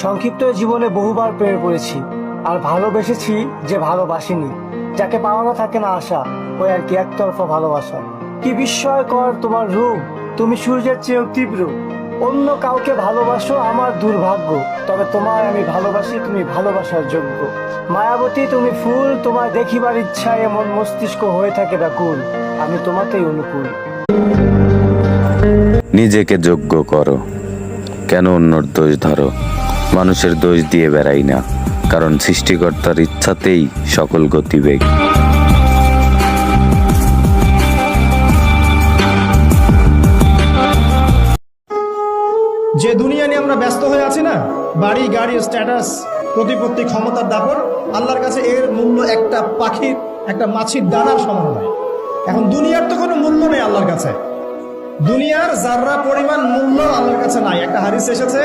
সংক্ষিপ্ত জীবনে বহুবার প্রেমে পড়েছি, আর ভালোবেসেছি যে ভালোবাসিনি। যাকে পাওয়ানো থাকে না আশা, ওই আর কি একতরফা ভালোবাসা। কি বিস্ময়কর তোমার রূপ, তুমি সূর্যের চেয়েও তীব্র। অন্য কাউকে ভালোবাসো আমার দুর্ভাগ্য, তবে তোমায় আমি ভালোবাসি, তুমি ভালোবাসার যোগ্য। মায়াবতী তুমি ফুল, তোমায় দেখিবার ইচ্ছায় এমন মস্তিষ্ক হয়ে থাকে ব্যাকুল। আমি তোমাকেই অনুকূল। নিজেকে যোগ্য করো, কেন অন্যর দোষ ধরো? মানুষের দোষ দিয়ে বেড়াই না, কারণ সৃষ্টিকর্তার ইচ্ছাতেই সকল গতিবেগ। যে দুনিয়া নিয়ে আমরা ব্যস্ত হয়ে আছি না, বাড়ি গাড়ি স্ট্যাটাস প্রতিপত্তি ক্ষমতার দাপট, আল্লাহর কাছে এর মূল্য একটা পাখির একটা মাছির দানার সমান নয়। এখন দুনিয়ার তো কোনো মূল্য নেই আল্লাহর কাছে, দুনিয়ার যাররা পরিমাণ মূল্য আল্লাহর কাছে নাই। একটা হাদিস এসেছে,